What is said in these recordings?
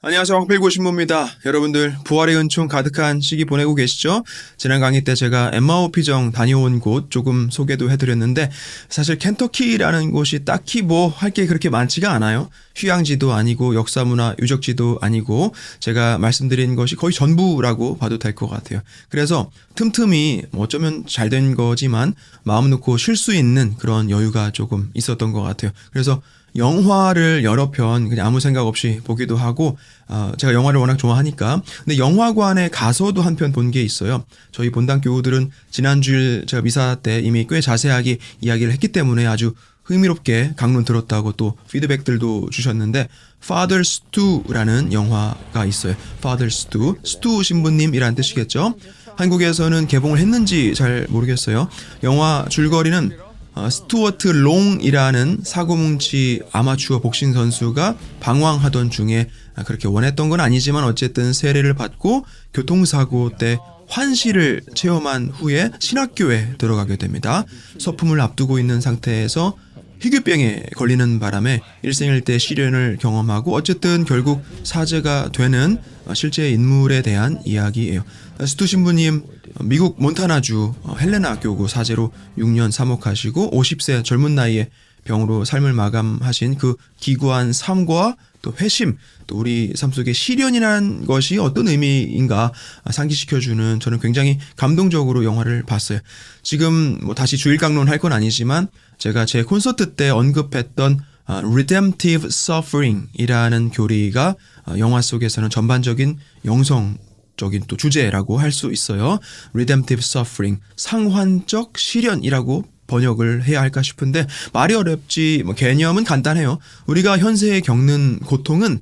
안녕하세요. 황필구 신부입니다. 여러분들 부활의 은총 가득한 시기 보내고 계시죠? 지난 강의 때 제가 엠마오 피정 다녀온 곳 조금 소개도 해드렸는데 사실 켄터키라는 곳이 딱히 뭐 할 게 그렇게 많지가 않아요. 휴양지도 아니고 역사문화 유적지도 아니고 제가 말씀드린 것이 거의 전부라고 봐도 될 것 같아요. 그래서 틈틈이 어쩌면 잘된 거지만 마음 놓고 쉴 수 있는 그런 여유가 조금 있었던 것 같아요. 그래서 영화를 여러 편 그냥 아무 생각 없이 보기도 하고 제가 영화를 워낙 좋아하니까 근데 영화관에 가서도 한 편 본 게 있어요. 저희 본당 교우들은 지난주일 제가 미사 때 이미 꽤 자세하게 이야기를 했기 때문에 아주 흥미롭게 강론 들었다고 또 피드백들도 주셨는데 Father Stew라는 영화가 있어요. Father Stew, 스투 신부님이란 뜻이겠죠. 한국에서는 개봉을 했는지 잘 모르겠어요. 영화 줄거리는 스튜어트 롱이라는 사고뭉치 아마추어 복싱 선수가 방황하던 중에 그렇게 원했던 건 아니지만 어쨌든 세례를 받고 교통사고 때 환시를 체험한 후에 신학교에 들어가게 됩니다. 서품을 앞두고 있는 상태에서 희귀병에 걸리는 바람에 일생일대 시련을 경험하고 어쨌든 결국 사제가 되는 실제 인물에 대한 이야기예요. 스투 신부님 미국 몬타나주 헬레나 교구 사제로 6년 사목하시고 50세 젊은 나이에 병으로 삶을 마감하신 그 기구한 삶과 또 회심, 또 우리 삶 속에 시련이라는 것이 어떤 의미인가 상기시켜주는 저는 굉장히 감동적으로 영화를 봤어요. 지금 뭐 다시 주일 강론 할 건 아니지만 제가 제 콘서트 때 언급했던 Redemptive Suffering이라는 교리가 영화 속에서는 전반적인 영성적인 또 주제라고 할 수 있어요. Redemptive Suffering, 상환적 시련이라고 번역을 해야 할까 싶은데 말이 어렵지 개념은 간단해요. 우리가 현세에 겪는 고통은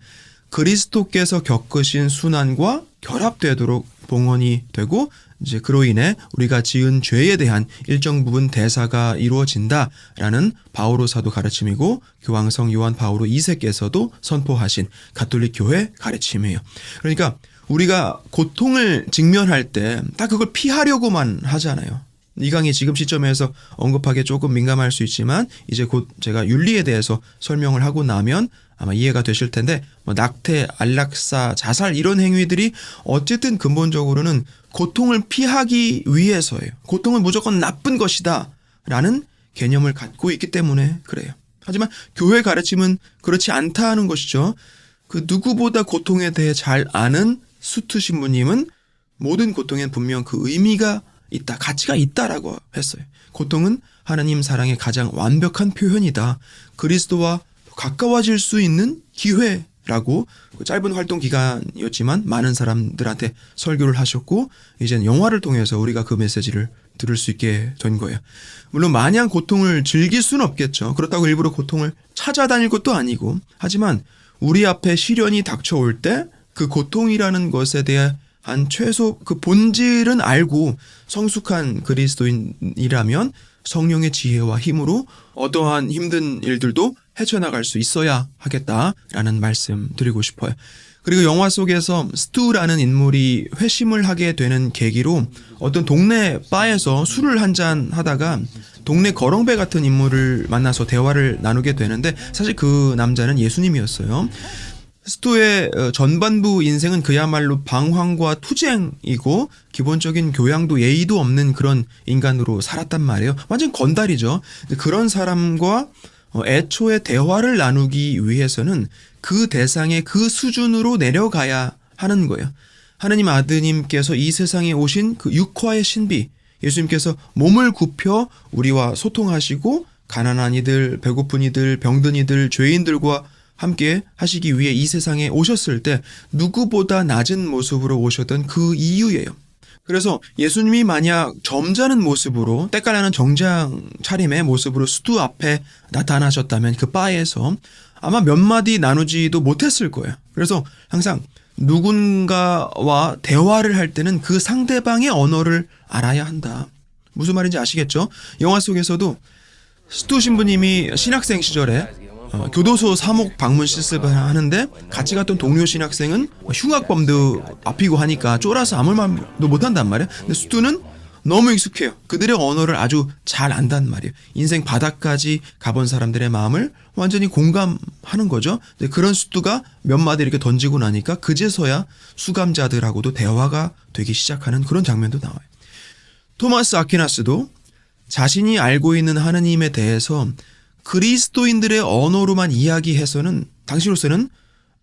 그리스도께서 겪으신 순환과 결합되도록 봉헌이 되고 이제 그로 인해 우리가 지은 죄에 대한 일정 부분 대사가 이루어진다라는 바오로 사도 가르침이고 교황성 요한 바오로 2세께서도 선포하신 가톨릭 교회 가르침이에요. 그러니까 우리가 고통을 직면할 때 딱 그걸 피하려고만 하잖아요. 이 강의 지금 시점에서 언급하기에 조금 민감할 수 있지만 이제 곧 제가 윤리에 대해서 설명을 하고 나면 아마 이해가 되실 텐데 낙태, 안락사, 자살 이런 행위들이 어쨌든 근본적으로는 고통을 피하기 위해서예요. 고통은 무조건 나쁜 것이다 라는 개념을 갖고 있기 때문에 그래요. 하지만 교회 가르침은 그렇지 않다는 것이죠. 그 누구보다 고통에 대해 잘 아는 수트 신부님은 모든 고통엔 분명 그 의미가 있다, 가치가 있다라고 했어요. 고통은 하나님 사랑의 가장 완벽한 표현이다. 그리스도와 가까워질 수 있는 기회라고 짧은 활동 기간이었지만 많은 사람들한테 설교를 하셨고 이제는 영화를 통해서 우리가 그 메시지를 들을 수 있게 된 거예요. 물론 마냥 고통을 즐길 수는 없겠죠. 그렇다고 일부러 고통을 찾아다닐 것도 아니고 하지만 우리 앞에 시련이 닥쳐올 때 그 고통이라는 것에 대한 최소 그 본질은 알고 성숙한 그리스도인이라면 성령의 지혜와 힘으로 어떠한 힘든 일들도 헤쳐나갈 수 있어야 하겠다라는 말씀 드리고 싶어요. 그리고 영화 속에서 스투라는 인물이 회심을 하게 되는 계기로 어떤 동네 바에서 술을 한잔 하다가 동네 거렁배 같은 인물을 만나서 대화를 나누게 되는데 사실 그 남자는 예수님이었어요. 스토의 전반부 인생은 그야말로 방황과 투쟁이고 기본적인 교양도 예의도 없는 그런 인간으로 살았단 말이에요. 완전 건달이죠. 그런 사람과 애초에 대화를 나누기 위해서는 그 대상의 그 수준으로 내려가야 하는 거예요. 하느님 아드님께서 이 세상에 오신 그 육화의 신비, 예수님께서 몸을 굽혀 우리와 소통하시고 가난한 이들, 배고픈 이들, 병든 이들, 죄인들과 함께 하시기 위해 이 세상에 오셨을 때 누구보다 낮은 모습으로 오셨던 그 이유예요. 그래서 예수님이 만약 점잖은 모습으로 때깔나는 정장 차림의 모습으로 스투 앞에 나타나셨다면 그 바에서 아마 몇 마디 나누지도 못했을 거예요. 그래서 항상 누군가와 대화를 할 때는 그 상대방의 언어를 알아야 한다. 무슨 말인지 아시겠죠? 영화 속에서도 스투 신부님이 신학생 시절에 교도소 사목 방문 실습을 하는데 같이 갔던 동료 신학생은 흉악범도 앞이고 하니까 쫄아서 아무 말도 못한단 말이야. 근데 스투는 너무 익숙해요. 그들의 언어를 아주 잘 안단 말이에요. 인생 바닥까지 가본 사람들의 마음을 완전히 공감하는 거죠. 그런 수두가 몇 마디 이렇게 던지고 나니까 그제서야 수감자들하고도 대화가 되기 시작하는 그런 장면도 나와요. 토마스 아퀴나스도 자신이 알고 있는 하느님에 대해서 그리스도인들의 언어로만 이야기해서는 당시로서는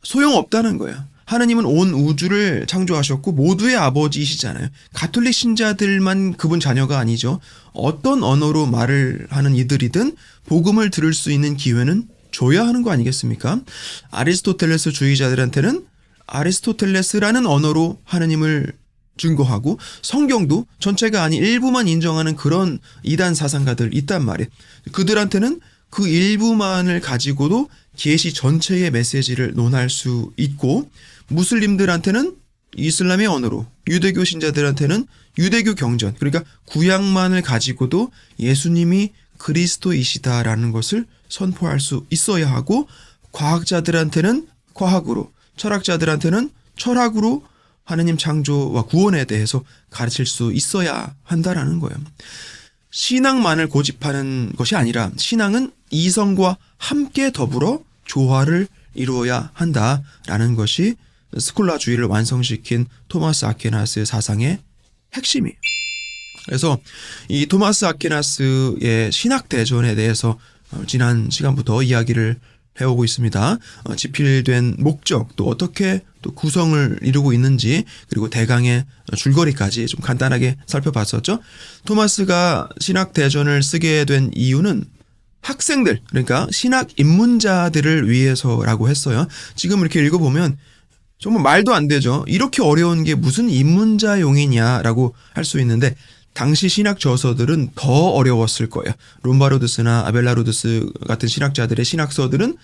소용없다는 거예요. 하느님은 온 우주를 창조하셨고 모두의 아버지이시잖아요. 가톨릭 신자들만 그분 자녀가 아니죠. 어떤 언어로 말을 하는 이들이든 복음을 들을 수 있는 기회는 줘야 하는 거 아니겠습니까? 아리스토텔레스 주의자들한테는 아리스토텔레스라는 언어로 하느님을 증거하고 성경도 전체가 아닌 일부만 인정하는 그런 이단 사상가들 있단 말이에요. 그들한테는 그 일부만을 가지고도 계시 전체의 메시지를 논할 수 있고 무슬림들한테는 이슬람의 언어로, 유대교 신자들한테는 유대교 경전, 그러니까 구약만을 가지고도 예수님이 그리스도이시다라는 것을 선포할 수 있어야 하고 과학자들한테는 과학으로, 철학자들한테는 철학으로 하느님 창조와 구원에 대해서 가르칠 수 있어야 한다라는 거예요. 신앙만을 고집하는 것이 아니라 신앙은 이성과 함께 더불어 조화를 이루어야 한다라는 것이 스콜라주의를 완성시킨 토마스 아퀴나스의 사상의 핵심이에요. 그래서 이 토마스 아퀴나스의 신학 대전에 대해서 지난 시간부터 이야기를 해오고 있습니다. 집필된 목적, 또 어떻게 또 구성을 이루고 있는지, 그리고 대강의 줄거리까지 좀 간단하게 살펴봤었죠. 토마스가 신학 대전을 쓰게 된 이유는 학생들, 그러니까 신학 입문자들을 위해서라고 했어요. 지금 이렇게 읽어보면 정말 말도 안 되죠. 이렇게 어려운 게 무슨 입문자용이냐라고 할 수 있는데 당시 신학 저서들은 더 어려웠을 거예요. 롬바르두스나 아벨라루두스 같은 신학자들의 신학서들은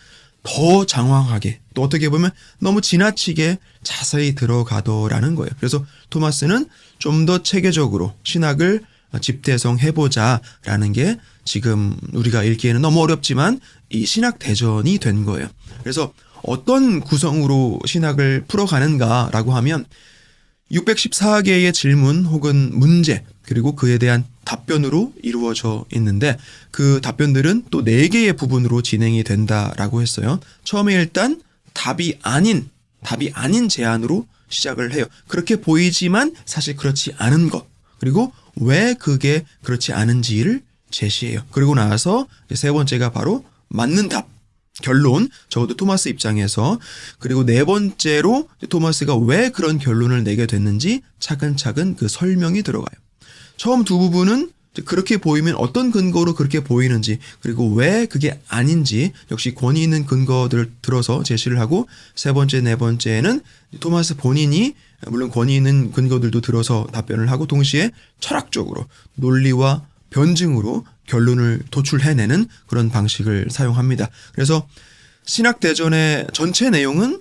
더 장황하게, 또 어떻게 보면 너무 지나치게 자세히 들어가더라는 거예요. 그래서 토마스는 좀 더 체계적으로 신학을 집대성해보자라는 게 지금 우리가 읽기에는 너무 어렵지만 이 신학 대전이 된 거예요. 그래서 어떤 구성으로 신학을 풀어가는가라고 하면 614개의 질문 혹은 문제, 그리고 그에 대한 답변으로 이루어져 있는데 그 답변들은 또 4개의 부분으로 진행이 된다라고 했어요. 처음에 일단 답이 아닌 제안으로 시작을 해요. 그렇게 보이지만 사실 그렇지 않은 것, 그리고 왜 그게 그렇지 않은지를 제시해요. 그리고 나서 세 번째가 바로 맞는 답, 결론, 적어도 토마스 입장에서. 그리고 네 번째로 토마스가 왜 그런 결론을 내게 됐는지 차근차근 그 설명이 들어가요. 처음 두 부분은 그렇게 보이면 어떤 근거로 그렇게 보이는지, 그리고 왜 그게 아닌지 역시 권위 있는 근거들을 들어서 제시를 하고, 세 번째, 네 번째는 토마스 본인이 물론 권위 있는 근거들도 들어서 답변을 하고 동시에 철학적으로 논리와 변증으로 결론을 도출해내는 그런 방식을 사용합니다. 그래서 신학대전의 전체 내용은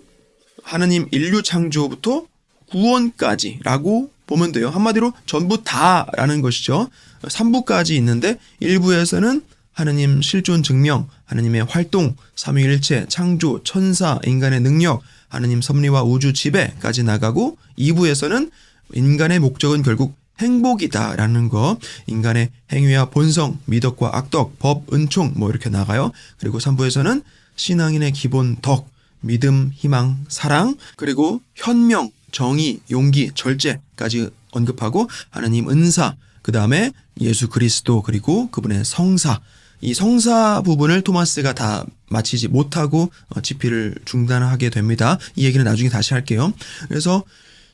하느님 인류 창조부터 구원까지라고 보면 돼요. 한마디로 전부 다라는 것이죠. 3부까지 있는데 1부에서는 하느님 실존 증명, 하느님의 활동, 삼위일체, 창조, 천사, 인간의 능력, 하느님 섭리와 우주 지배까지 나가고 2부에서는 인간의 목적은 결국 행복이다라는 거, 인간의 행위와 본성, 미덕과 악덕, 법, 은총 뭐 이렇게 나가요. 그리고 3부에서는 신앙인의 기본 덕, 믿음, 희망, 사랑, 그리고 현명, 정의, 용기, 절제까지 언급하고 하느님 은사, 그 다음에 예수 그리스도, 그리고 그분의 성사. 이 성사 부분을 토마스가 다 마치지 못하고 집필을 중단하게 됩니다. 이 얘기는 나중에 다시 할게요. 그래서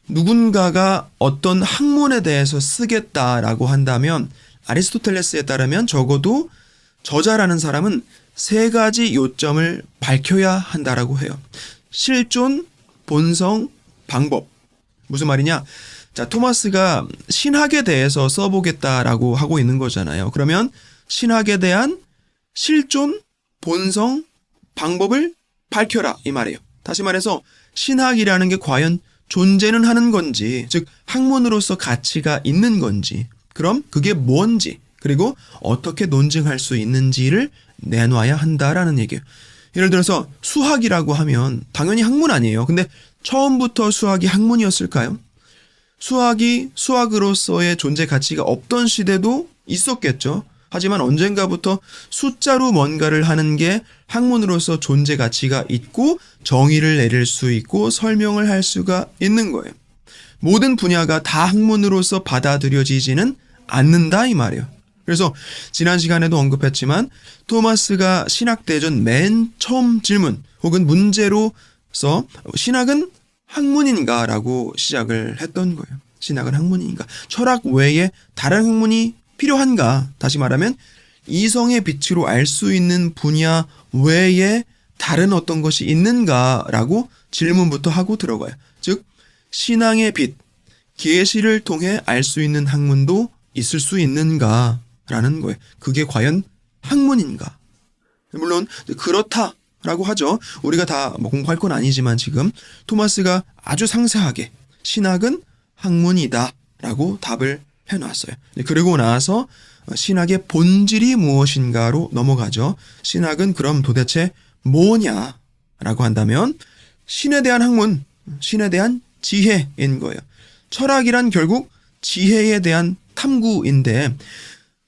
누군가가 어떤 학문에 대해서 쓰겠다라고 한다면 아리스토텔레스에 따르면 적어도 저자라는 사람은 3가지 요점을 밝혀야 한다라고 해요. 실존, 본성, 방법. 무슨 말이냐? 자, 토마스가 신학에 대해서 써보겠다라고 하고 있는 거잖아요. 그러면 신학에 대한 실존, 본성, 방법을 밝혀라 이 말이에요. 다시 말해서 신학이라는 게 과연 존재는 하는 건지, 즉 학문으로서 가치가 있는 건지, 그럼 그게 뭔지, 그리고 어떻게 논증할 수 있는지를 내놔야 한다라는 얘기예요. 예를 들어서 수학이라고 하면 당연히 학문 아니에요. 근데 처음부터 수학이 학문이었을까요? 수학이 수학으로서의 존재 가치가 없던 시대도 있었겠죠. 하지만 언젠가부터 숫자로 뭔가를 하는 게 학문으로서 존재 가치가 있고 정의를 내릴 수 있고 설명을 할 수가 있는 거예요. 모든 분야가 다 학문으로서 받아들여지지는 않는다 이 말이에요. 그래서 지난 시간에도 언급했지만 토마스가 신학대전 맨 처음 질문 혹은 문제로서 신학은 학문인가? 라고 시작을 했던 거예요. 신학은 학문인가? 철학 외에 다른 학문이 필요한가? 다시 말하면 이성의 빛으로 알 수 있는 분야 외에 다른 어떤 것이 있는가라고 질문부터 하고 들어가요. 즉 신앙의 빛, 계시를 통해 알 수 있는 학문도 있을 수 있는가라는 거예요. 그게 과연 학문인가? 물론 그렇다라고 하죠. 우리가 다 공부할 건 아니지만 지금 토마스가 아주 상세하게 신학은 학문이다라고 답을 해놨어요. 그리고 나서 신학의 본질이 무엇인가로 넘어가죠. 신학은 그럼 도대체 뭐냐라고 한다면 신에 대한 학문, 신에 대한 지혜인 거예요. 철학이란 결국 지혜에 대한 탐구인데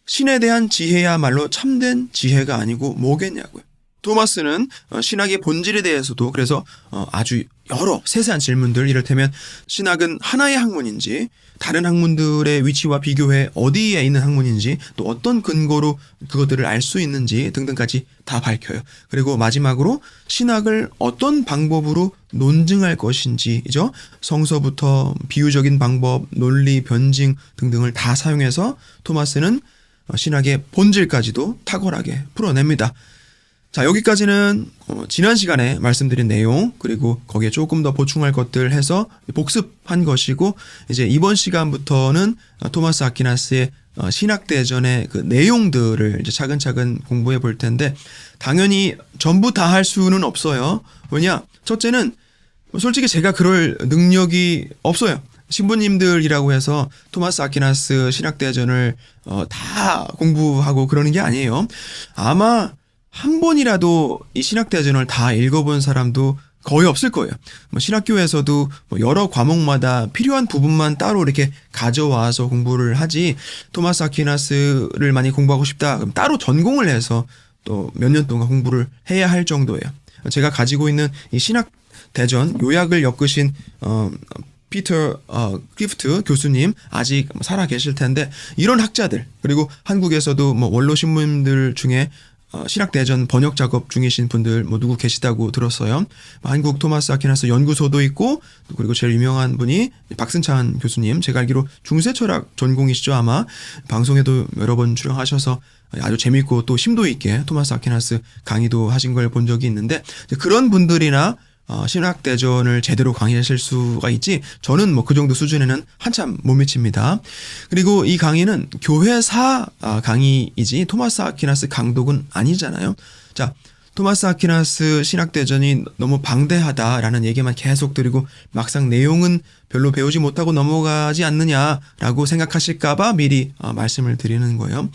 신에 대한 지혜야말로 참된 지혜가 아니고 뭐겠냐고요. 토마스는 신학의 본질에 대해서도 그래서 아주 여러 세세한 질문들, 이를테면 신학은 하나의 학문인지 다른 학문들의 위치와 비교해 어디에 있는 학문인지 또 어떤 근거로 그것들을 알 수 있는지 등등까지 다 밝혀요. 그리고 마지막으로 신학을 어떤 방법으로 논증할 것인지죠. 성서부터 비유적인 방법, 논리, 변증 등등을 다 사용해서 토마스는 신학의 본질까지도 탁월하게 풀어냅니다. 자, 여기까지는 지난 시간에 말씀드린 내용 그리고 거기에 조금 더 보충할 것들 해서 복습한 것이고 이제 이번 시간부터는 토마스 아퀴나스의 신학대전의 그 내용들을 이제 차근차근 공부해 볼 텐데 당연히 전부 다 할 수는 없어요. 왜냐? 첫째는 솔직히 제가 그럴 능력이 없어요. 신부님들이라고 해서 토마스 아퀴나스 신학대전을 다 공부하고 그러는 게 아니에요. 아마 한 번이라도 이 신학대전을 다 읽어본 사람도 거의 없을 거예요. 신학교에서도 여러 과목마다 필요한 부분만 따로 이렇게 가져와서 공부를 하지 토마스 아퀴나스를 많이 공부하고 싶다 그럼 따로 전공을 해서 또 몇 년 동안 공부를 해야 할 정도예요. 제가 가지고 있는 이 신학대전 요약을 엮으신 피터 크리프트 교수님 아직 살아 계실 텐데 이런 학자들 그리고 한국에서도 원로 신부님들 중에 신학대전 번역 작업 중이신 분들 누구 계시다고 들었어요. 한국 토마스 아퀴나스 연구소도 있고 그리고 제일 유명한 분이 박승찬 교수님, 제가 알기로 중세철학 전공이시죠. 아마 방송에도 여러 번 출연하셔서 아주 재밌고 또 심도 있게 토마스 아퀴나스 강의도 하신 걸 본 적이 있는데 그런 분들이나 신학대전을 제대로 강의하실 수가 있지 저는 그 정도 수준에는 한참 못 미칩니다. 그리고 이 강의는 교회사 강의이지 토마스 아퀴나스 강독은 아니잖아요. 자, 토마스 아퀴나스 신학대전이 너무 방대하다라는 얘기만 계속 드리고 막상 내용은 별로 배우지 못하고 넘어가지 않느냐라고 생각하실까봐 미리 말씀을 드리는 거예요.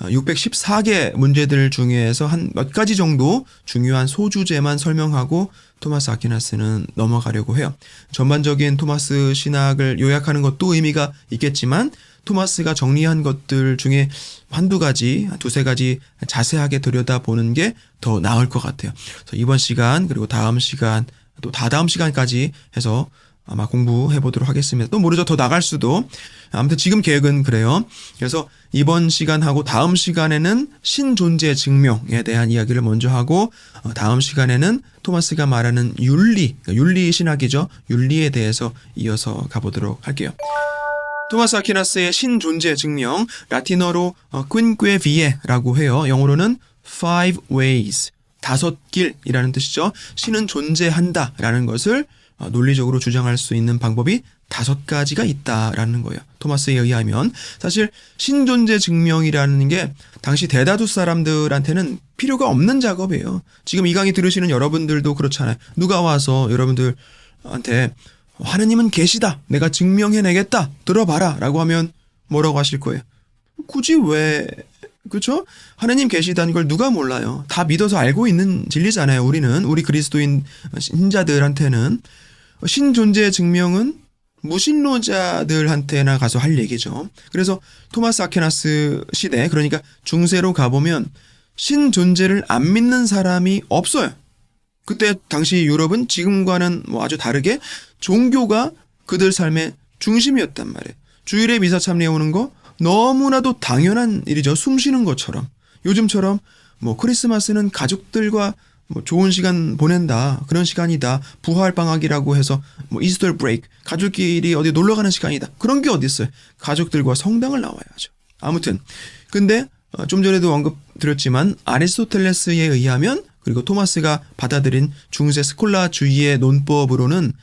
614개 문제들 중에서 한 몇 가지 정도 중요한 소주제만 설명하고 토마스 아퀴나스는 넘어가려고 해요. 전반적인 토마스 신학을 요약하는 것도 의미가 있겠지만 토마스가 정리한 것들 중에 한두 가지, 두세 가지 자세하게 들여다보는 게 더 나을 것 같아요. 그래서 이번 시간 그리고 다음 시간 또 다다음 시간까지 해서 아마 공부해 보도록 하겠습니다. 또 모르죠. 더 나갈 수도. 아무튼 지금 계획은 그래요. 그래서 이번 시간하고 다음 시간에는 신존재 증명에 대한 이야기를 먼저 하고 다음 시간에는 토마스가 말하는 윤리 신학이죠. 윤리에 대해서 이어서 가보도록 할게요. 토마스 아퀴나스의 신존재 증명, 라틴어로 quinque vi에라고 해요. 영어로는 five ways, 5길이라는 뜻이죠. 신은 존재한다라는 것을 논리적으로 주장할 수 있는 방법이 5가지가 있다라는 거예요. 토마스에 의하면 사실 신존재 증명이라는 게 당시 대다수 사람들한테는 필요가 없는 작업이에요. 지금 이 강의 들으시는 여러분들도 그렇잖아요. 누가 와서 여러분들한테 하느님은 계시다, 내가 증명해내겠다, 들어봐라 라고 하면 뭐라고 하실 거예요? 굳이 왜? 그렇죠? 하느님 계시다는 걸 누가 몰라요? 다 믿어서 알고 있는 진리잖아요. 우리 그리스도인 신자들한테는 신존재 증명은 무신론자들한테나 가서 할 얘기죠. 그래서 토마스 아퀴나스 시대, 그러니까 중세로 가보면 신 존재를 안 믿는 사람이 없어요. 그때 당시 유럽은 지금과는 아주 다르게 종교가 그들 삶의 중심이었단 말이에요. 주일에 미사 참여해 오는 거 너무나도 당연한 일이죠. 숨 쉬는 것처럼. 요즘처럼 크리스마스는 가족들과 좋은 시간 보낸다. 그런 시간이다. 부활 방학이라고 해서 이스터 브레이크. 가족끼리 어디 놀러 가는 시간이다. 그런 게 어디 있어요. 가족들과 성당을 나와야죠. 아무튼 근데 좀 전에도 언급드렸지만 아리스토텔레스에 의하면, 그리고 토마스가 받아들인 중세 스콜라주의의 논법으로는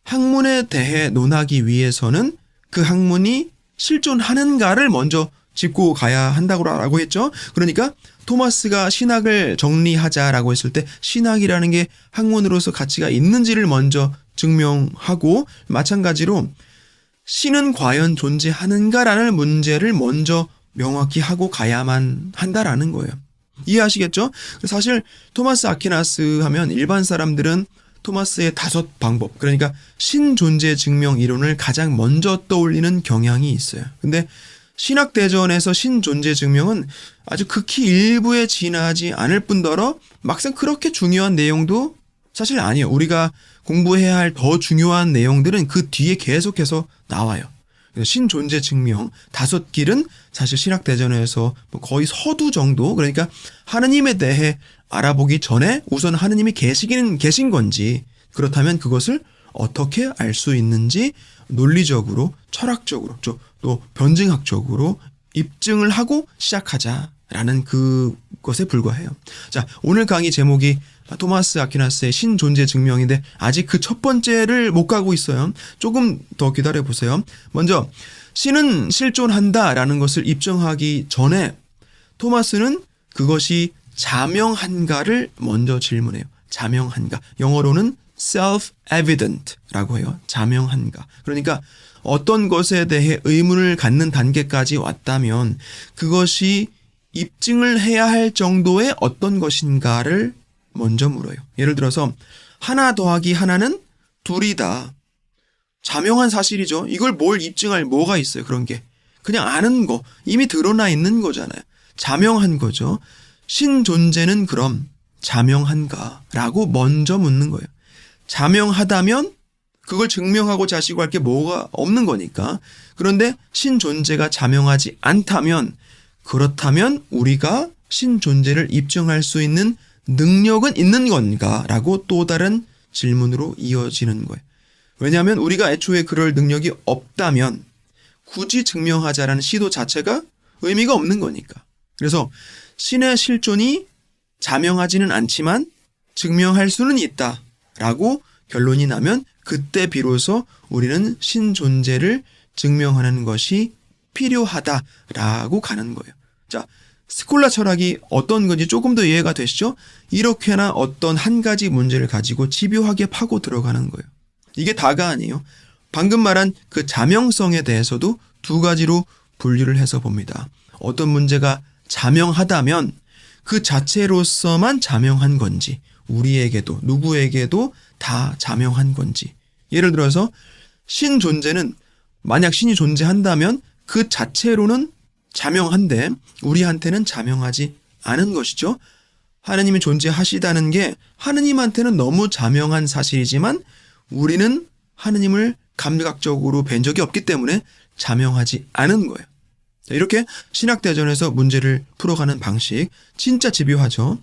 학문에 대해 논하기 위해서는 그 학문이 실존하는가를 먼저 짚고 가야 한다고 했죠. 그러니까 토마스가 신학을 정리하자라고 했을 때 신학이라는 게 학문으로서 가치가 있는지를 먼저 증명하고, 마찬가지로 신은 과연 존재하는가라는 문제를 먼저 명확히 하고 가야만 한다라는 거예요. 이해하시겠죠? 사실 토마스 아퀴나스 하면 일반 사람들은 토마스의 5방법, 그러니까 신존재 증명 이론을 가장 먼저 떠올리는 경향이 있어요. 근데 신학대전에서 신존재 증명은 아주 극히 일부에 지나지 않을 뿐더러 막상 그렇게 중요한 내용도 사실 아니에요. 우리가 공부해야 할 더 중요한 내용들은 그 뒤에 계속해서 나와요. 신존재 증명 5길은 사실 신학대전에서 거의 서두 정도, 그러니까 하느님에 대해 알아보기 전에 우선 하느님이 계신 건지, 그렇다면 그것을 어떻게 알 수 있는지 논리적으로, 철학적으로, 또 변증학적으로 입증을 하고 시작하자라는 그것에 불과해요. 자, 오늘 강의 제목이 토마스 아퀴나스의 신존재 증명인데 아직 그 첫 번째를 못 가고 있어요. 조금 더 기다려 보세요. 먼저 신은 실존한다라는 것을 입증하기 전에 토마스는 그것이 자명한가를 먼저 질문해요. 자명한가. 영어로는 self-evident라고 해요. 자명한가. 그러니까 어떤 것에 대해 의문을 갖는 단계까지 왔다면 그것이 입증을 해야 할 정도의 어떤 것인가를 먼저 물어요. 예를 들어서 하나 더하기 하나는 2이다. 자명한 사실이죠. 이걸 뭘 입증할 뭐가 있어요. 그런 게. 그냥 아는 거. 이미 드러나 있는 거잖아요. 자명한 거죠. 신존재는 그럼 자명한가라고 먼저 묻는 거예요. 자명하다면 그걸 증명하고 자시고 할 게 뭐가 없는 거니까. 그런데 신존재가 자명하지 않다면, 그렇다면 우리가 신존재를 입증할 수 있는 능력은 있는 건가라고 또 다른 질문으로 이어지는 거예요. 왜냐하면 우리가 애초에 그럴 능력이 없다면 굳이 증명하자라는 시도 자체가 의미가 없는 거니까. 그래서 신의 실존이 자명하지는 않지만 증명할 수는 있다라고 결론이 나면 그때 비로소 우리는 신존재를 증명하는 것이 필요하다라고 가는 거예요. 자, 스콜라 철학이 어떤 건지 조금 더 이해가 되시죠? 이렇게나 어떤 한 가지 문제를 가지고 집요하게 파고 들어가는 거예요. 이게 다가 아니에요. 방금 말한 그 자명성에 대해서도 2가지로 분류를 해서 봅니다. 어떤 문제가 자명하다면 그 자체로서만 자명한 건지, 우리에게도 누구에게도 다 자명한 건지. 예를 들어서 신 존재는, 만약 신이 존재한다면 그 자체로는 자명한데 우리한테는 자명하지 않은 것이죠. 하느님이 존재하시다는 게 하느님한테는 너무 자명한 사실이지만 우리는 하느님을 감각적으로 뵌 적이 없기 때문에 자명하지 않은 거예요. 이렇게 신학대전에서 문제를 풀어가는 방식, 진짜 집요하죠.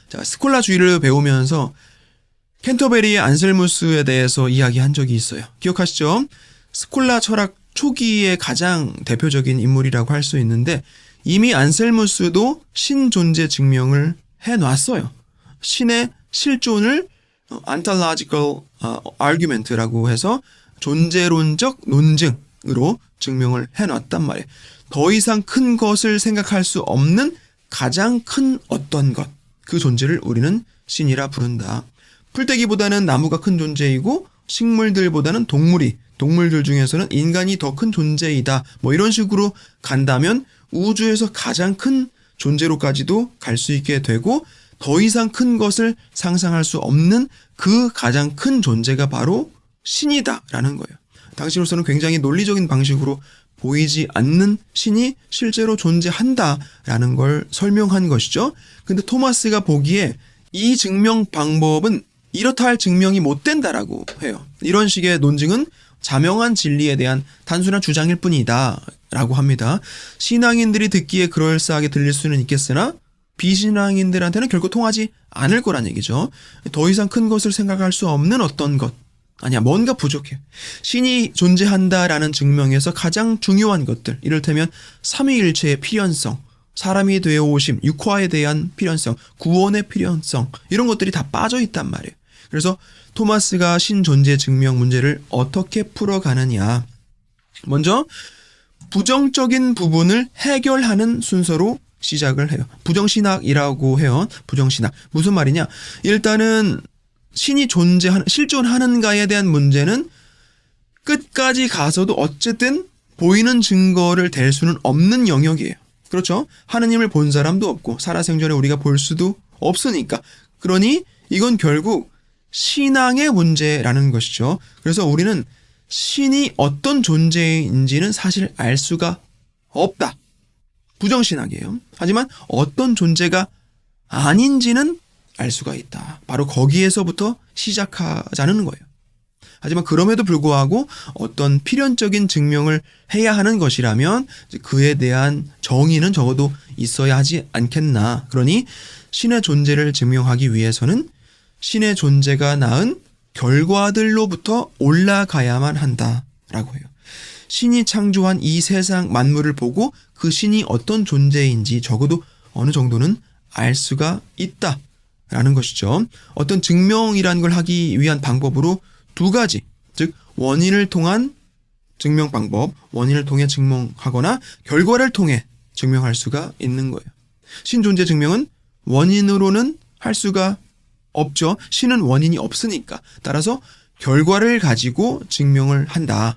자, 스콜라주의를 배우면서 캔터베리의 안셀무스에 대해서 이야기한 적이 있어요. 기억하시죠? 스콜라 철학 초기의 가장 대표적인 인물이라고 할 수 있는데 이미 안셀무스도 신존재 증명을 해놨어요. 신의 실존을 ontological argument라고 해서 존재론적 논증으로 증명을 해놨단 말이에요. 더 이상 큰 것을 생각할 수 없는 가장 큰 어떤 것, 그 존재를 우리는 신이라 부른다. 풀떼기보다는 나무가 큰 존재이고 식물들보다는 동물들 중에서는 인간이 더 큰 존재이다. 이런 식으로 간다면 우주에서 가장 큰 존재로까지도 갈 수 있게 되고 더 이상 큰 것을 상상할 수 없는 그 가장 큰 존재가 바로 신이다라는 거예요. 당시로서는 굉장히 논리적인 방식으로 보이지 않는 신이 실제로 존재한다라는 걸 설명한 것이죠. 근데 토마스가 보기에 이 증명 방법은 이렇다 할 증명이 못 된다라고 해요. 이런 식의 논증은 자명한 진리에 대한 단순한 주장일 뿐이다 라고 합니다. 신앙인들이 듣기에 그럴싸하게 들릴 수는 있겠으나 비신앙인들한테는 결코 통하지 않을 거란 얘기죠. 더 이상 큰 것을 생각할 수 없는 어떤 것, 아니야, 뭔가 부족해. 신이 존재한다라는 증명에서 가장 중요한 것들, 이를테면 삼위일체의 필연성, 사람이 되어 오심, 육화에 대한 필연성, 구원의 필연성, 이런 것들이 다 빠져 있단 말이에요. 그래서 토마스가 신 존재 증명 문제를 어떻게 풀어가느냐. 먼저 부정적인 부분을 해결하는 순서로 시작을 해요. 부정신학이라고 해요. 부정신학. 무슨 말이냐? 일단은 신이 실존하는가에 대한 문제는 끝까지 가서도 어쨌든 보이는 증거를 댈 수는 없는 영역이에요. 그렇죠? 하느님을 본 사람도 없고 살아생전에 우리가 볼 수도 없으니까. 그러니 이건 결국 신앙의 문제라는 것이죠. 그래서 우리는 신이 어떤 존재인지는 사실 알 수가 없다. 부정신학이에요. 하지만 어떤 존재가 아닌지는 알 수가 있다. 바로 거기에서부터 시작하자는 거예요. 하지만 그럼에도 불구하고 어떤 필연적인 증명을 해야 하는 것이라면 그에 대한 정의는 적어도 있어야 하지 않겠나. 그러니 신의 존재를 증명하기 위해서는 신의 존재가 낳은 결과들로부터 올라가야만 한다라고 해요. 신이 창조한 이 세상 만물을 보고 그 신이 어떤 존재인지 적어도 어느 정도는 알 수가 있다라는 것이죠. 어떤 증명이라는 걸 하기 위한 방법으로 두 가지, 즉 원인을 통한 증명 방법, 원인을 통해 증명하거나 결과를 통해 증명할 수가 있는 거예요. 신 존재 증명은 원인으로는 할 수가 없죠. 신은 원인이 없으니까. 따라서 결과를 가지고 증명을 한다.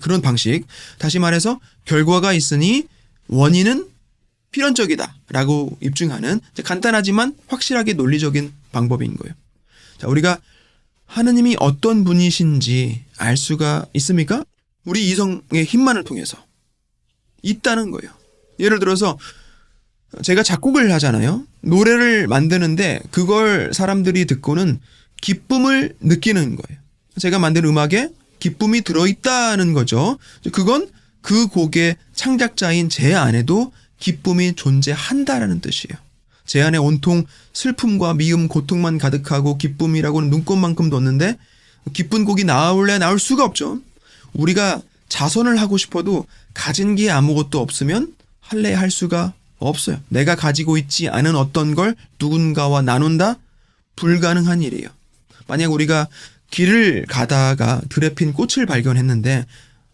그런 방식. 다시 말해서 결과가 있으니 원인은 필연적이다 라고 입증하는 간단하지만 확실하게 논리적인 방법인 거예요. 자, 우리가 하느님이 어떤 분이신지 알 수가 있습니까? 우리 이성의 힘만을 통해서 있다는 거예요. 예를 들어서 제가 작곡을 하잖아요. 노래를 만드는데 그걸 사람들이 듣고는 기쁨을 느끼는 거예요. 제가 만든 음악에 기쁨이 들어있다는 거죠. 그건 그 곡의 창작자인 제 안에도 기쁨이 존재한다라는 뜻이에요. 제 안에 온통 슬픔과 미움, 고통만 가득하고 기쁨이라고는 눈꽃만큼 뒀는데 기쁜 곡이 나올 수가 없죠. 우리가 자선을 하고 싶어도 가진 게 아무것도 없으면 할래 할 수가 없어요. 내가 가지고 있지 않은 어떤 걸 누군가와 나눈다? 불가능한 일이에요. 만약 우리가 길을 가다가 들에 핀 꽃을 발견했는데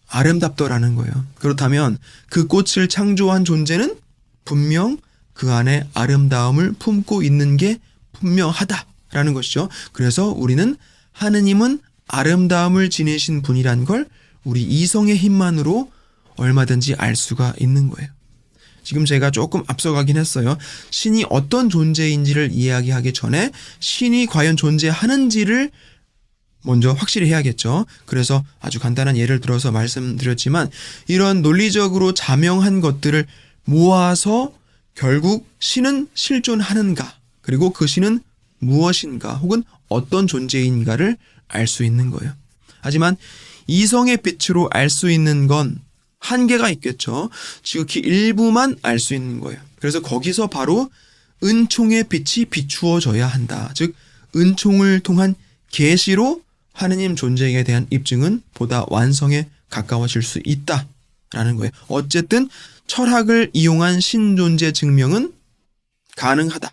아름답더라는 거예요. 그렇다면 그 꽃을 창조한 존재는 분명 그 안에 아름다움을 품고 있는 게 분명하다라는 것이죠. 그래서 우리는 하느님은 아름다움을 지니신 분이란 걸 우리 이성의 힘만으로 얼마든지 알 수가 있는 거예요. 지금 제가 조금 앞서가긴 했어요. 신이 어떤 존재인지를 이야기하기 전에 신이 과연 존재하는지를 먼저 확실히 해야겠죠. 그래서 아주 간단한 예를 들어서 말씀드렸지만 이런 논리적으로 자명한 것들을 모아서 결국 신은 실존하는가, 그리고 그 신은 무엇인가 혹은 어떤 존재인가를 알 수 있는 거예요. 하지만 이성의 빛으로 알 수 있는 건 한계가 있겠죠. 지극히 일부만 알 수 있는 거예요. 그래서 거기서 바로 은총의 빛이 비추어져야 한다. 즉 은총을 통한 계시로 하느님 존재에 대한 입증은 보다 완성에 가까워질 수 있다라는 거예요. 어쨌든 철학을 이용한 신존재 증명은 가능하다.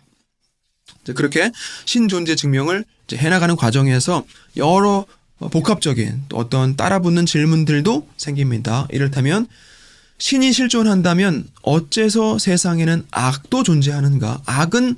그렇게 신존재 증명을 해나가는 과정에서 여러 복합적인 또 어떤 따라붙는 질문들도 생깁니다. 이를테면 신이 실존한다면 어째서 세상에는 악도 존재하는가? 악은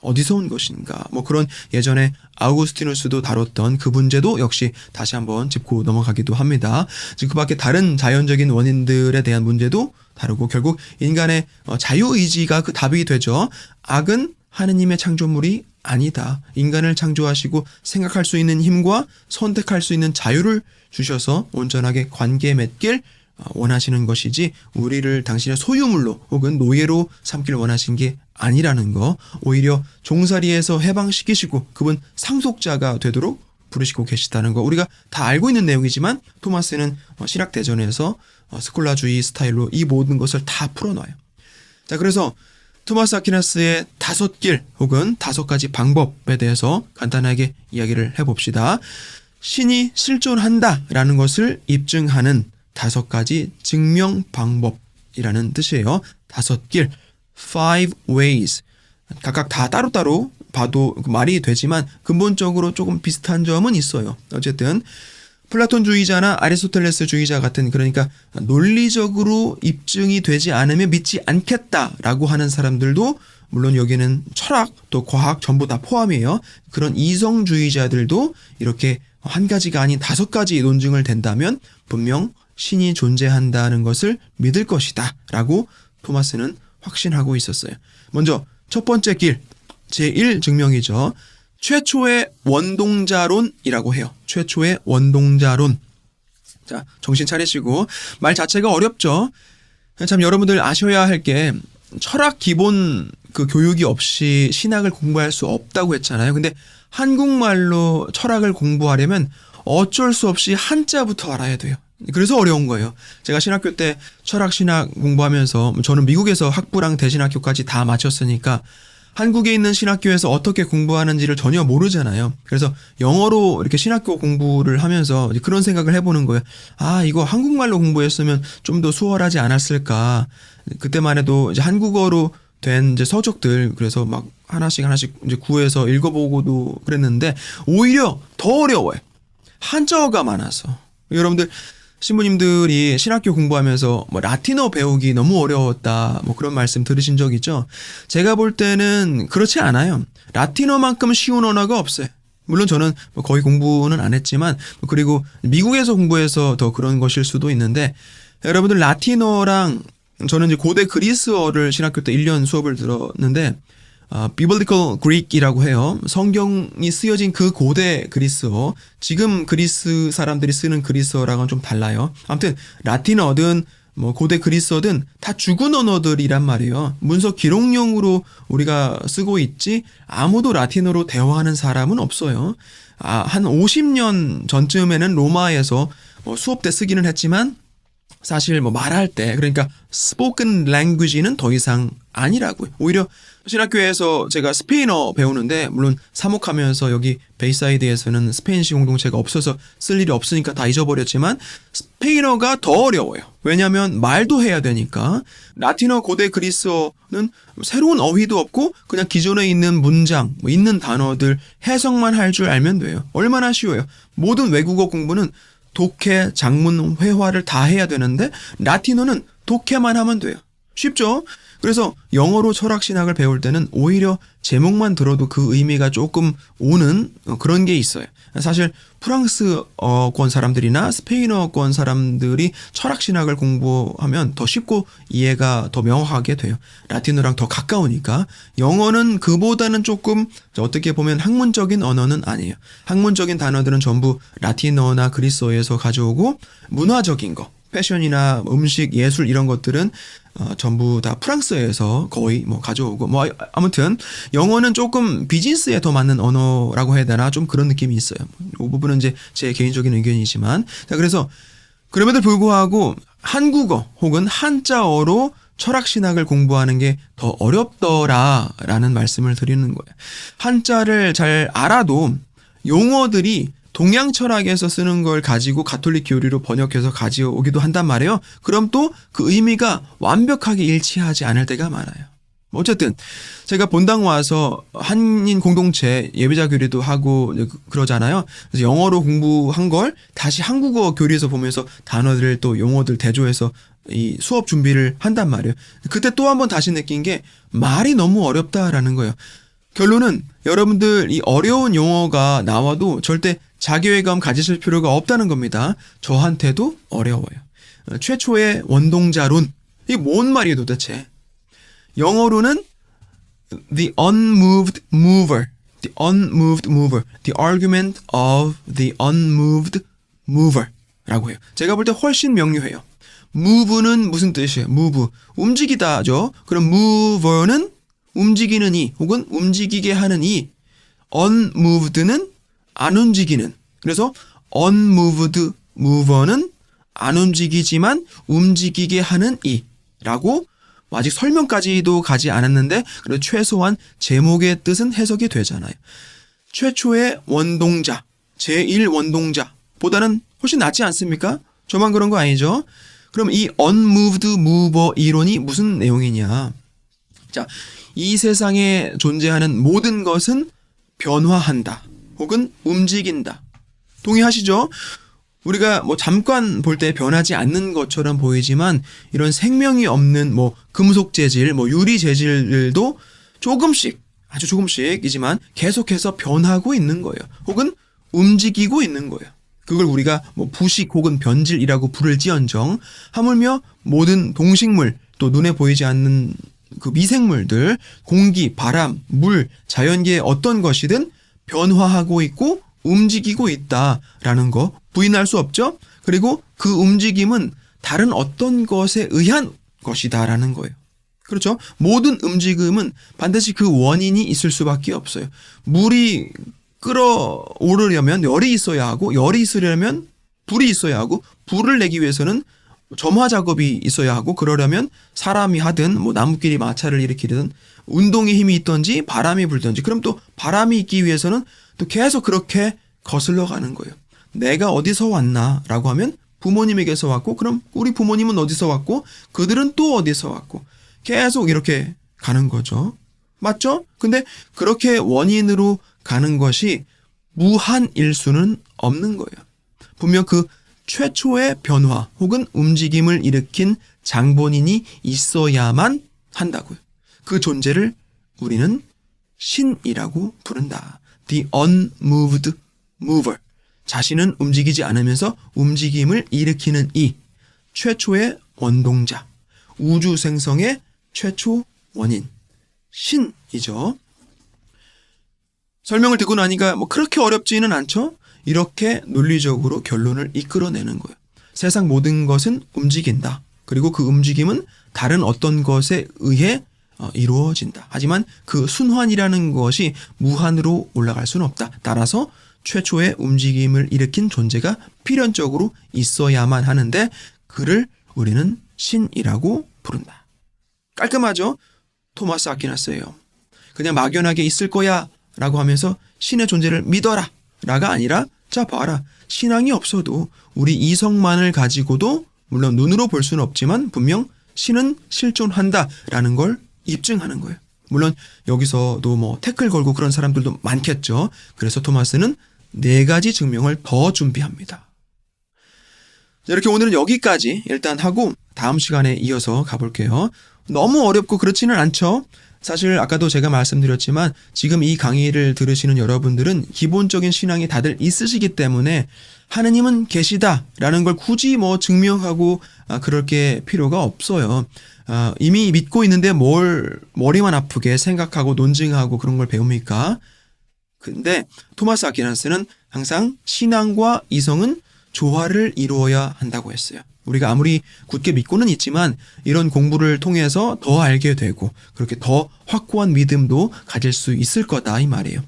어디서 온 것인가? 그런 예전에 아우구스티누스도 다뤘던 그 문제도 역시 다시 한번 짚고 넘어가기도 합니다. 그 밖에 다른 자연적인 원인들에 대한 문제도 다루고 결국 인간의 자유의지가 그 답이 되죠. 악은 하느님의 창조물이 아니다. 인간을 창조하시고 생각할 수 있는 힘과 선택할 수 있는 자유를 주셔서 온전하게 관계 맺길 원하시는 것이지 우리를 당신의 소유물로 혹은 노예로 삼길 원하신 게 아니라는 거, 오히려 종살이에서 해방시키시고 그분 상속자가 되도록 부르시고 계시다는 거, 우리가 다 알고 있는 내용이지만 토마스는 신학대전에서 스콜라주의 스타일로 이 모든 것을 다 풀어놔요. 자, 그래서 토마스 아퀴나스의 5길 혹은 5가지 방법에 대해서 간단하게 이야기를 해봅시다. 신이 실존한다라는 것을 입증하는 5가지 증명 방법이라는 뜻이에요. 5길, 5 ways. 각각 다 따로따로 봐도 말이 되지만 근본적으로 조금 비슷한 점은 있어요. 어쨌든 플라톤주의자나 아리스토텔레스주의자 같은, 그러니까 논리적으로 입증이 되지 않으면 믿지 않겠다라고 하는 사람들도, 물론 여기는 철학 또 과학 전부 다 포함이에요. 그런 이성주의자들도 이렇게 한 가지가 아닌 5가지 논증을 댄다면 분명 신이 존재한다는 것을 믿을 것이다 라고 토마스는 확신하고 있었어요. 먼저 첫 번째 길, 제1 증명이죠. 최초의 원동자론이라고 해요. 최초의 원동자론. 자, 정신 차리시고, 말 자체가 어렵죠. 참 여러분들 아셔야 할 게, 철학 기본 그 교육이 없이 신학을 공부할 수 없다고 했잖아요. 근데 한국말로 철학을 공부하려면 어쩔 수 없이 한자부터 알아야 돼요. 그래서 어려운 거예요. 제가 신학교 때 철학 신학 공부하면서, 저는 미국에서 학부랑 대신학교까지 다 마쳤으니까 한국에 있는 신학교에서 어떻게 공부하는지를 전혀 모르잖아요. 그래서 영어로 이렇게 신학교 공부를 하면서 그런 생각을 해보는 거예요. 아, 이거 한국말로 공부했으면 좀 더 수월하지 않았을까. 그때만 해도 이제 한국어로 된 이제 서적들, 그래서 막 하나씩 이제 구해서 읽어보고도 그랬는데 오히려 더 어려워요. 한자어가 많아서. 여러분들 신부님들이 신학교 공부하면서 뭐 라틴어 배우기 너무 어려웠다, 뭐 그런 말씀 들으신 적 있죠? 제가 볼 때는 그렇지 않아요. 라틴어만큼 쉬운 언어가 없어요. 물론 저는 거의 공부는 안 했지만, 그리고 미국에서 공부해서 더 그런 것일 수도 있는데, 여러분들 라틴어랑, 저는 이제 고대 그리스어를 신학교 때 1년 수업을 들었는데, Biblical Greek이라고 해요. 성경이 쓰여진 그 고대 그리스어, 지금 그리스 사람들이 쓰는 그리스어랑은 좀 달라요. 아무튼 라틴어든 뭐 고대 그리스어든 다 죽은 언어들이란 말이에요. 문서 기록용으로 우리가 쓰고 있지 아무도 라틴어로 대화하는 사람은 없어요. 한 50년 전쯤에는 로마에서 수업 때 쓰기는 했지만 사실 뭐 말할 때, 그러니까 spoken language는 더 이상 아니라고요. 오히려 신학교에서 제가 스페인어 배우는데, 물론 사목하면서 여기 베이사이드에서는 스페인시 공동체가 없어서 쓸 일이 없으니까 다 잊어버렸지만 스페인어가 더 어려워요. 왜냐하면 말도 해야 되니까. 라틴어 고대 그리스어는 새로운 어휘도 없고 그냥 기존에 있는 문장, 뭐 있는 단어들 해석만 할 줄 알면 돼요. 얼마나 쉬워요. 모든 외국어 공부는 독해, 작문, 회화를 다 해야 되는데 라틴어는 독해만 하면 돼요. 쉽죠? 그래서 영어로 철학신학을 배울 때는 오히려 제목만 들어도 그 의미가 조금 오는 그런 게 있어요. 사실 프랑스어권 사람들이나 스페인어권 사람들이 철학신학을 공부하면 더 쉽고 이해가 더 명확하게 돼요. 라틴어랑 더 가까우니까. 영어는 그보다는 조금 어떻게 보면 학문적인 언어는 아니에요. 학문적인 단어들은 전부 라틴어나 그리스어에서 가져오고, 문화적인 거, 패션이나 음식, 예술 이런 것들은 전부 다 프랑스에서 거의 뭐 가져오고, 뭐 아무튼 영어는 조금 비즈니스에 더 맞는 언어라고 해야 되나, 좀 그런 느낌이 있어요. 이 부분은 이제 제 개인적인 의견이지만, 자, 그래서 그럼에도 불구하고 한국어 혹은 한자어로 철학신학을 공부하는 게 더 어렵더라라는 말씀을 드리는 거예요. 한자를 잘 알아도 용어들이 동양 철학에서 쓰는 걸 가지고 가톨릭 교리로 번역해서 가져오기도 한단 말이에요. 그럼 또 그 의미가 완벽하게 일치하지 않을 때가 많아요. 어쨌든 제가 본당 와서 한인 공동체 예배자 교리도 하고 그러잖아요. 그래서 영어로 공부한 걸 다시 한국어 교리에서 보면서 단어들 또 용어들 대조해서 이 수업 준비를 한단 말이에요. 그때 또 한 번 다시 느낀 게 말이 너무 어렵다라는 거예요. 결론은 여러분들 이 어려운 용어가 나와도 절대 자괴감 가지실 필요가 없다는 겁니다. 저한테도 어려워요. 최초의 원동자론, 이게 뭔 말이에요 도대체? 영어로는 the unmoved mover, The unmoved mover. The argument of the unmoved mover 라고 해요. 제가 볼 때 훨씬 명료해요. move는 무슨 뜻이에요? move. 움직이다죠. 그럼 mover는 움직이는 이 혹은 움직이게 하는 이. unmoved는 안 움직이는. 그래서 unmoved mover는 안 움직이지만 움직이게 하는 이라고 아직 설명까지도 가지 않았는데 그래도 최소한 제목의 뜻은 해석이 되잖아요. 최초의 원동자, 제1원동자보다는 훨씬 낫지 않습니까? 저만 그런 거 아니죠? 그럼 이 unmoved mover 이론이 무슨 내용이냐? 자, 이 세상에 존재하는 모든 것은 변화한다 혹은 움직인다. 동의하시죠? 우리가 뭐 잠깐 볼 때 변하지 않는 것처럼 보이지만 이런 생명이 없는 뭐 금속 재질, 뭐 유리 재질들도 조금씩, 아주 조금씩이지만 계속해서 변하고 있는 거예요. 혹은 움직이고 있는 거예요. 그걸 우리가 뭐 부식 혹은 변질이라고 부를지언정 하물며 모든 동식물 또 눈에 보이지 않는 그 미생물들, 공기, 바람, 물, 자연계의 어떤 것이든 변화하고 있고 움직이고 있다라는 거 부인할 수 없죠. 그리고 그 움직임은 다른 어떤 것에 의한 것이다라는 거예요. 그렇죠? 모든 움직임은 반드시 그 원인이 있을 수밖에 없어요. 물이 끓어오르려면 열이 있어야 하고 열이 있으려면 불이 있어야 하고 불을 내기 위해서는 점화 작업이 있어야 하고 그러려면 사람이 하든 뭐 나무끼리 마찰을 일으키든 운동의 힘이 있든지 바람이 불든지 그럼 또 바람이 있기 위해서는 또 계속 그렇게 거슬러 가는 거예요. 내가 어디서 왔나라고 하면 부모님에게서 왔고 그럼 우리 부모님은 어디서 왔고 그들은 또 어디서 왔고 계속 이렇게 가는 거죠. 맞죠? 근데 그렇게 원인으로 가는 것이 무한일 수는 없는 거예요. 분명 그 최초의 변화 혹은 움직임을 일으킨 장본인이 있어야만 한다고요. 그 존재를 우리는 신이라고 부른다. The unmoved mover. 자신은 움직이지 않으면서 움직임을 일으키는 이 최초의 원동자. 우주 생성의 최초 원인. 신이죠. 설명을 듣고 나니까 뭐 그렇게 어렵지는 않죠? 이렇게 논리적으로 결론을 이끌어내는 거예요. 세상 모든 것은 움직인다. 그리고 그 움직임은 다른 어떤 것에 의해 이루어진다. 하지만 그 순환이라는 것이 무한으로 올라갈 수는 없다. 따라서 최초의 움직임을 일으킨 존재가 필연적으로 있어야만 하는데 그를 우리는 신이라고 부른다. 깔끔하죠? 토마스 아퀴나스예요. 그냥 막연하게 있을 거야 라고 하면서 신의 존재를 믿어라 라가 아니라 자 봐라. 신앙이 없어도 우리 이성만을 가지고도 물론 눈으로 볼 수는 없지만 분명 신은 실존한다라는 걸 입증하는 거예요. 물론 여기서도 뭐 태클 걸고 그런 사람들도 많겠죠. 그래서 토마스는 4가지 증명을 더 준비합니다. 이렇게 오늘은 여기까지 일단 하고 다음 시간에 이어서 가볼게요. 너무 어렵고 그렇지는 않죠. 사실 아까도 제가 말씀드렸지만 지금 이 강의를 들으시는 여러분들은 기본적인 신앙이 다들 있으시기 때문에 하느님은 계시다라는 걸 굳이 뭐 증명하고 그럴 게 필요가 없어요. 이미 믿고 있는데 뭘 머리만 아프게 생각하고 논증하고 그런 걸 배웁니까? 근데 토마스 아퀴나스는 항상 신앙과 이성은 조화를 이루어야 한다고 했어요. 우리가 아무리 굳게 믿고는 있지만 이런 공부를 통해서 더 알게 되고 그렇게 더 확고한 믿음도 가질 수 있을 거다 이 말이에요.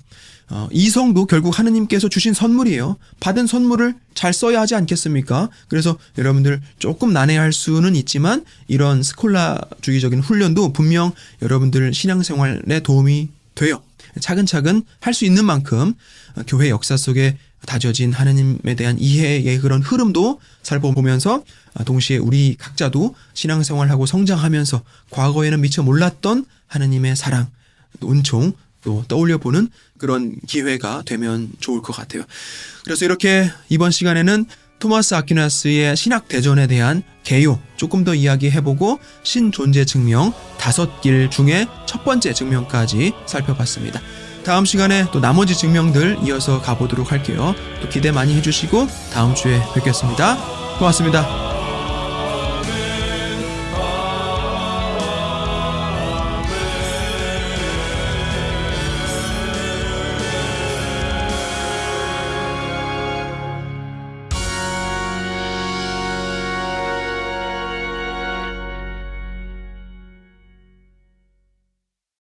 이성도 결국 하느님께서 주신 선물이에요. 받은 선물을 잘 써야 하지 않겠습니까? 그래서 여러분들 조금 난해할 수는 있지만 이런 스콜라주의적인 훈련도 분명 여러분들 신앙생활에 도움이 돼요. 차근차근 할 수 있는 만큼 교회 역사 속에 다져진 하느님에 대한 이해의 그런 흐름도 살펴보면서 동시에 우리 각자도 신앙생활하고 성장하면서 과거에는 미처 몰랐던 하느님의 사랑, 은총 또 떠올려보는 그런 기회가 되면 좋을 것 같아요. 그래서 이렇게 이번 시간에는 토마스 아퀴나스의 신학 대전에 대한 개요 조금 더 이야기해보고 신존재 증명 5길 중에 첫 번째 증명까지 살펴봤습니다. 다음 시간에 또 나머지 증명들 이어서 가보도록 할게요. 또 기대 많이 해주시고 다음 주에 뵙겠습니다. 고맙습니다.